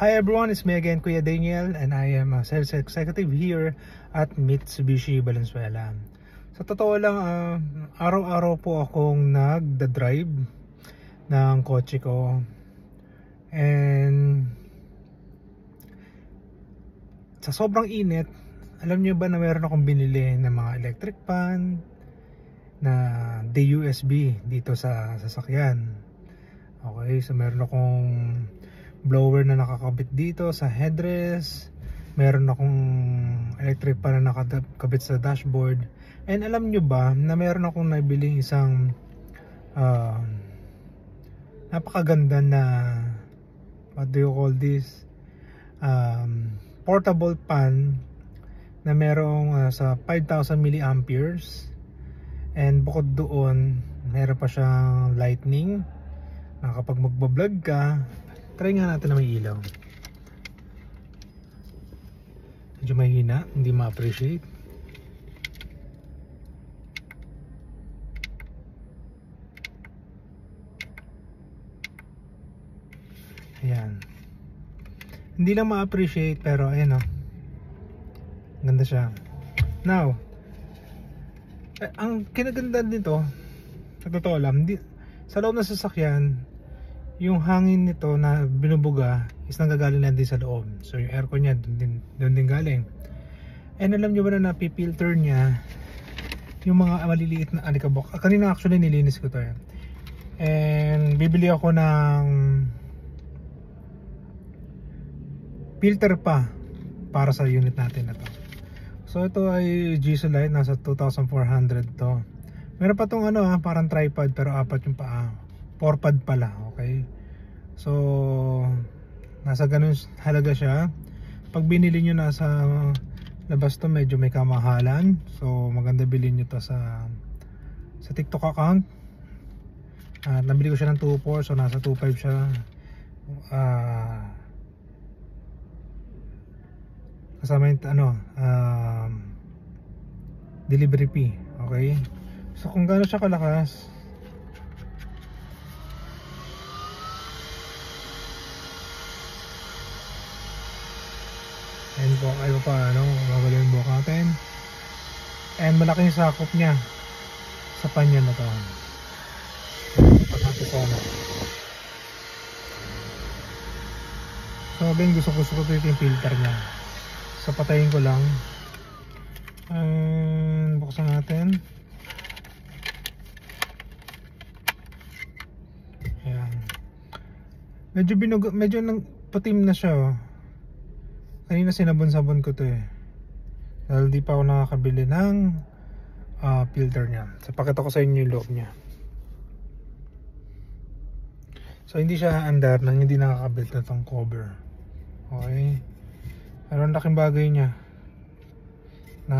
Hi everyone, it's me again, Kuya Daniel, and I am a sales executive here at Mitsubishi Valenzuela. Sa totoo lang, araw-araw po akong nagda-drive ng kotse ko. And sa sobrang init, alam nyo ba na meron akong binili ng mga electric fan na DUSB dito sa sasakyan. Okay, so meron akong blower na nakakabit dito sa headrest, meron akong electric fan na nakakabit sa dashboard. And alam nyo ba na meron akong nabiling isang napakaganda na, what do you call this, portable fan na merong sa 5,000 milliamperes. And bukod doon, meron pa siyang lightning na kapag magbablog ka, try nga natin na may ilaw. Medyo mahina, hindi ma-appreciate. Ayan. Hindi lang ma-appreciate pero ayan o. Ganda siya. Now, ang kinaganda nito, sa totoo lang, sa loob ng sasakyan, yung hangin nito na binubuga is nanggagaling lang din sa loob. So yung aircon niya doon din galing. And alam nyo ba na napipilter niya yung mga maliliit na alikabok. Kanina actually nilinis ko to eh. And bibili ako ng filter pa para sa unit natin na to. So ito ay Gisulite, nasa 2,400 to. Meron pa tong parang tripod pero apat yung paa. 4-pad pala, okay? So nasa ganun halaga siya. Pag binili nyo nasa labas to, medyo may kamahalan. So maganda bilhin nyo to sa TikTok account. Nabili ko siya ng 2.4, so nasa 2.5 siya. Kasama yung delivery fee, okay? So kung gaano siya kalakas, and po kayo pa magaling yung buhok natin. And malaki yung sakop niya sa panya na to. Pagkati sana. So abing gusto ko ito yung filter niya. So patayin ko lang. And buksan natin. Ayan. Medyo putim na siya oh. Kanina sinabon-sabon ko to eh. Dahil di pa ako nakakabili ng filter niya. So pakita ko sa inyo yung loob niya. So hindi siya andar na hindi nakakabit na tong cover. Okay. Pero ang laking bagay niya na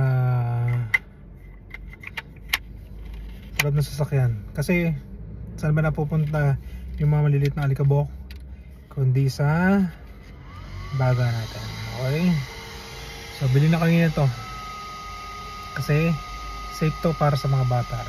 sa loob ng sasakyan. Kasi saan ba napupunta yung mga maliliit na alikabok kundi sa baga natin. Okay, so bilhin na kanina to kasi safe to para sa mga bata.